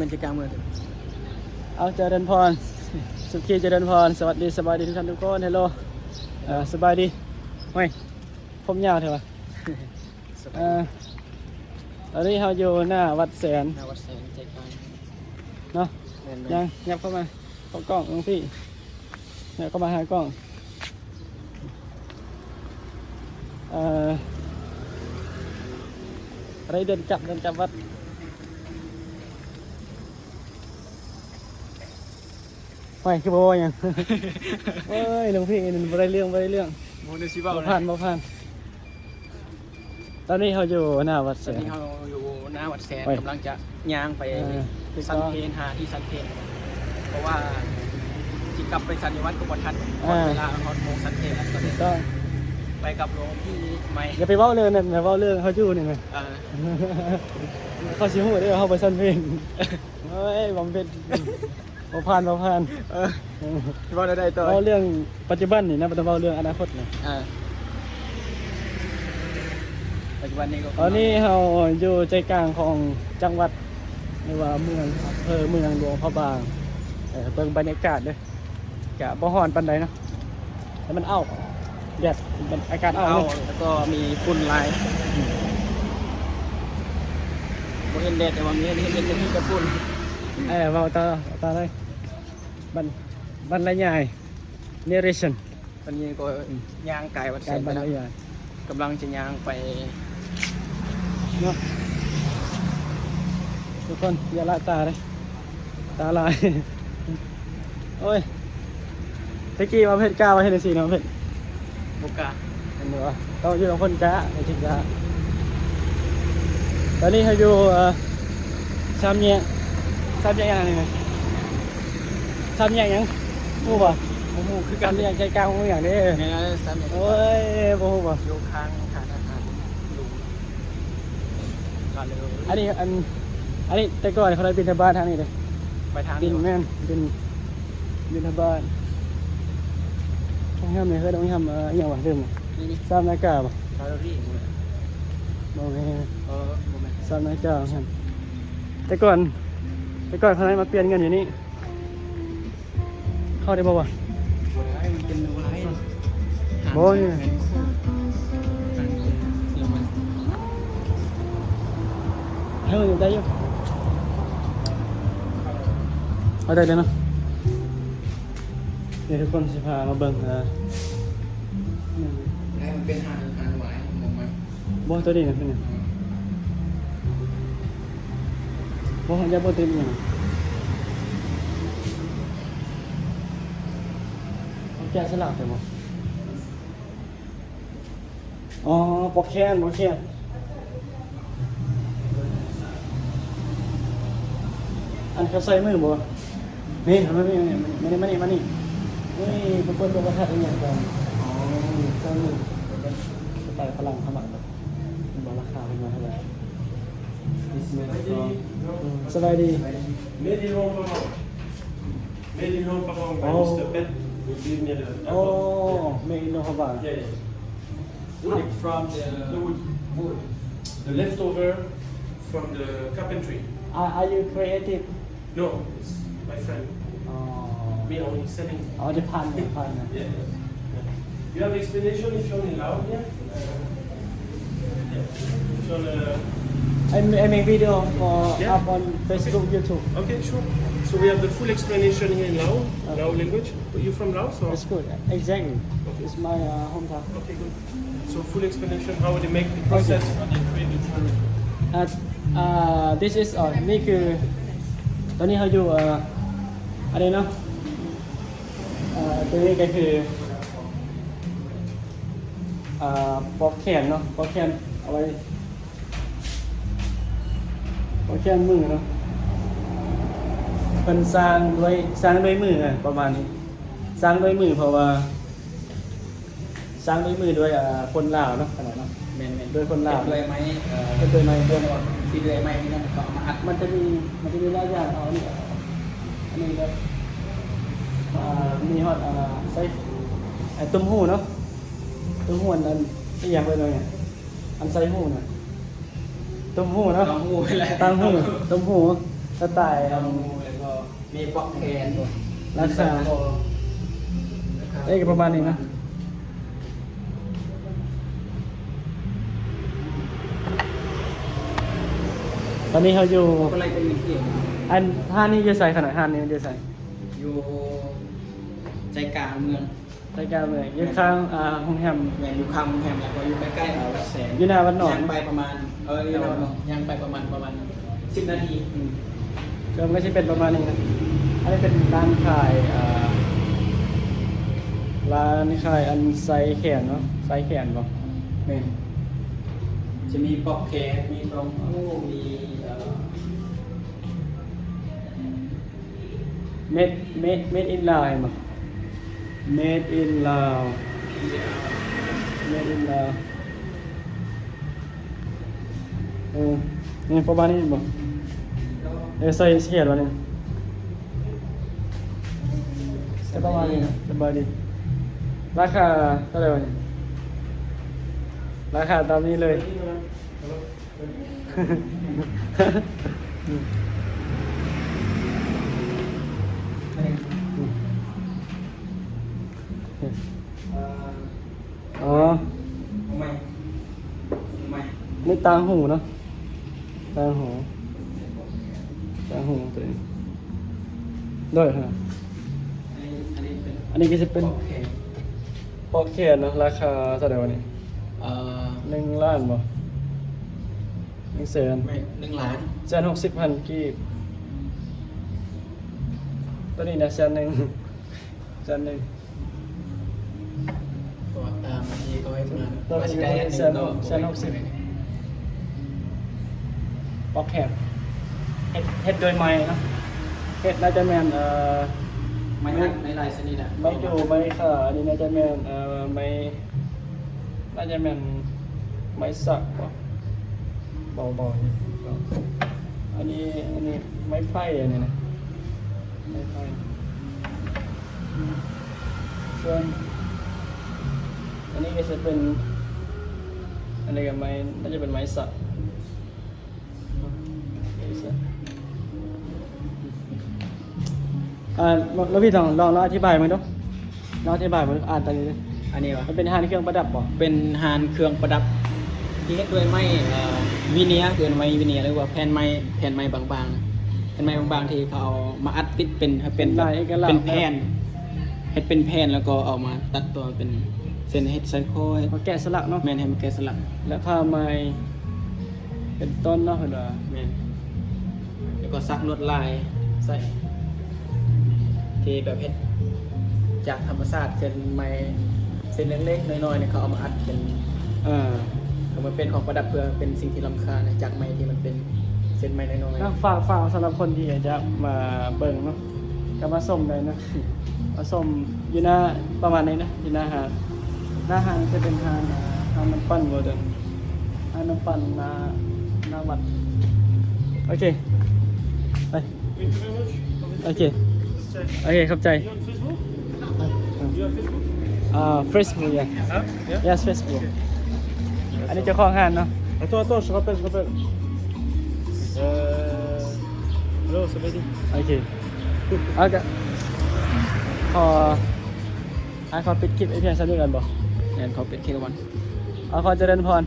มันจะกลางเมืองเลย เอาเจริญพรสุขีเจริญพรสวัสดีสบายดีทุกท่านทุกคนฮัลโหลสบายดีไม่ผมยาวเถอะวะ สบายดี ตอนนี้เราอยู่หน้าวัดแสน หน้าวัดแสนใจกลาง เนาะ แม่น ยังยับเข้ามาเข้ากล้องน้องพี่เนี่ยเข้ามาหากล้องอะไรเดินกลับวัดไม่คือบ่ยัง เอ้ยหลวงพี่นี่บ่ได้เรื่อง โมเดลซิเบ้า บ่ นะ ผ่านตอนนี้เขาอยู่หน้าวัด ต แส อน น นี้เราอยู่หน้าวัดแสน ไป กำลังจะย่างไป ไป ซันเพนหาที่ซันเพนเพราะว่าสิกลับไปซันยวัดกุบทันหมดเวลาฮอดโมงซันเพนแล้วก็เลย ก็ ไปกับหลวงพี่ใหม่ อย่าไปเว้าเรื่องนั่นอย่าเว้าเรื่องเขาอยู่นี่มั้ย เขาสิฮู้ได้ว่าเขาไปซั่นเพลงเอ้ยบ่เป็นบ่ผ่าน ที่ว่าได้ตัว เว้าเรื่องปัจจุบันนี่นะบ่ต้องเว้าเรื่องอนาคตนี่ ปัจจุบันนี้ก็ ตอนนี้เฮาอยู่ใจกลางของจังหวัดหรือว่าเมืองอำเภอเมืองหลวงพระบางเบิ่งบรรยากาศเด้อกะบ่ฮ้อนปานใดเนาะแต่มันอ้าวแดดมันอากาศอ้าว เอา เลย แล้วก็มีฝุ่นลายบ่เห็นแดดแต่ว่ามีเห็นมีแต่ฝุ่น เว้าต่อเลยบรรยาย narration ตอนนี้ก็ย่างไก่วัดแส การ น บ ไป รร แล้ว ยาย กำลังจะย่างไป เนาะทุกคนอย่าละตาเลยตาลาย โอ้ยตะกี้มาเพชรกล้ามาเห็นสิเนาะเพชร บุกกา เห็นไหมวะต้องอยู่กับคนกล้าในจิตกล้าตอนนี้เขาอยู่สามแยกยังไงสามแยกยังรู้ป่ะ หมูคือ สา กัน มแยกใจกลางของอย่างนี้ เนี่ยสามอย่าง โอ้ยบ่รู้ป่ะ อยู่ข้างฐานอาหารลุงกันเลย อันนี้แต่ก่อนเขาได้บินทบาททางนี้เลย ไปทาง บินแม่นบินทบาทต้องห้ามเลยเคยต้องห้ามอย่างหวานเดิม นี่ ซ้ำนากาป่ะ ลาโรรี่หมูเลย บอกไง โมเมนต์ ซ้ำนากาครับแต่ก่อนเขาได้มาเปลี่ยนเงินอยู่นี่เข้าได้บ่วะ มันเป็นอะไร โบ้ยให้มันอยู่ได้อยู่เอาได้เลยเนาะเดี๋ยวทุกคนจะพามาเบิ่งให้มันเป็นหางหวายมองไหม บ่ตัวนี้นะเป็นไงบ่อย่าบ่ตัวนี้นะเอาแกะสลักไปบ่อ๋อบ่แค้นอันเขาใส่มือบ่นี่ทำไมไม่นี่มานี่นี่เป็นคนตัวกระทัดอย่างกันอ๋อใส่มือสไตล์ฝรั่งเขาหมักแบบบอกราคาเป็นมาเท่าไหร่สบายดี Made in Rome, Made in Rome, by Oh. Mr. Pet. We live near the โอ้ airport. ไม่อินโดเขาบ้าง Yeah, yeah. Wood from The wood. The leftover from the carpentry. Are you creative No, it's my friend. อ๋อ Me only selling. อ๋อจะพันนะ Yeah. You have explanation if you're in Laos here? Yeah. If you're I make video for Yeah. up on Facebook YouTube okay, sure. So we have the full explanation here in Lao, Lao language. Are you from Laos or? That's good exactly it's my hometown Okay, good. So full explanation how they make the process, how they create the jewelry. this is นี่คือตอนนี้เขาอยู่อะไรเนาะตัวนี้ก็คือปอกแขนเนาะปอกแขนเอาไว้ปอกแขนมือเนาะเป็นสร้างด้วยมือประมาณนี้สร้างด้วยมือเพราะว่าสร้างด้วยมือด้วยคนลาวเนาะขนาดเนาะ แมน ด้วยคนลาว เลยไหม เป็นด้วยไม้ด้วย ที่เลยไหมนี่นะก็มาอัด มันจะมีหลายอย่างเอานี่อันนี้ก็มีฮอตใส่ตุ้มหูเนาะตุ้มหูอันที่อย่างไปเลยอันใส่หูน่ะตุ้มหูเนาะ ต้องหูแหละ ตั้งหูตุ้มหู สไตล์ แล้วก็มีปลอกแขน ราคาก็ประมาณนี้นะตอนนี้เขาอยู่ อะไรเป็นเกี่ยว อันห้านนี้จะใส่ขนาดห้านนี้จะใส่ อยู่ใจกลางเมือง ใส่กลางเลยอยู่ข้างห้องแฮม แมนอยู่ข้างแฮมแล้วก็อยู่ใกล้ๆวัดแสน อยู่หน้าวัดหนอง ยังไปประมาณอยู่หน้าวัดหนองยังไปประมาณ10 นาที ก็ไม่ใช่เป็นประมาณนี้นะอันนี้เป็นร้านขายอันไซส์แขนเนาะไซส์แขนป่ะ แมนจะมีปลอกแขนมีรองเท้ามีเมดอินลาวเห็นป่ะเมดอินลาวนี่ประมาณนี้เห็นป่ะใส่เขียนวะเนี่ยจะประมาณนี้นะสบายดีราคาเท่าไหร่วะเนี่ยราคาตามนี้เลย อ๋อ ไม่ นี่ตางหูเนาะตางหูตัวเองด้วยฮะ อันนี้เป็น อันนี้ก็จะเป็น ปลอกแขน ปอกแขนเนาะราคาเท่าไหร่วะเนี่ย 1 ล้านบ่100,000 ไม่1 ล้าน 160,000กีบตัวนี้นะ100,000 100,000 ตัวตามที่เขาให้มา ตัวนี้ ได้อันหนึ่งก็ 160,000ปอกแขนเฮ็ดโดยไม้เนาะเฮ็ดน่าจะแม่นไม่ฮัดในลายชนิดอ่ะ ไม่อยู่ไม่ค่ะอันนี้น่าจะแม่นไม่น่าจะแม่นไม้สักป่ะเบาๆนี่อันนี้ไม้ไผ่อันนี้นะไม้ไผ่ส่วนอันนี้ก็จะเป็นอันนี้ก็ไม้น่าจะเป็นไม้สักแล้วพี่ลองอธิบายมั้ยเนาะลองอธิบายมันอ่านตรงนี้ดิ อันนี้วะ มันเป็นฮานเครื่องประดับบ่ เป็นฮานเครื่องประดับที่เฮ็ดด้วยไม้วิเนียร์เกินไม้วิเนียร์หรือว่าแผ่นไม้บางๆนะแผ่นไม้บางๆที่เขาเอามาอัดติดเป็นแผ่นเฮ็ดเป็นแผ่นแล้วก็เอามาตัดตัวเป็นเส้นเฮ็ดไซโค มาแกะสลักเนาะ แม่นให้มันแกะสลัก และผ้าไหมเป็นต้นเนาะเพิ่นว่า แม่นแล้วก็ซักลวดลายใส่ที่แบบเฮ็ดจากธรรมชาติเส้นไม้เส้นเล็กๆน้อยๆเนี่ยเขาเอามาอัดเป็น เอามาเป็นของประดับเพื่อเป็นสิ่งที่ล้ำค่านะจากไม้ที่มันเป็นเส้นไม้น้อย ฝากสำหรับคนที่อยากจะมาเบิ่งเนาะก็มาส่งได้นะ มาส่งอยู่หน้าประมาณนี้นะอยู่หน้าหาดจะเป็นหาดน้ำปั่นบ่เด้อหาดน้ำปั่นหน้าวัดโอเคไปโอเคเข้าใจ You on Facebook? Facebook yeah Huh? Yeah? yes Facebook อันนี้เจ้าของห้างเนาะ Attends, je rappelle. Allô, ça va dire? โอเคเอาจะขอปิดคลิปไอ้เพียงสักนิดก่อนบ่ ๆแอนเขาเป็นเควัน เอาขอเจริญพร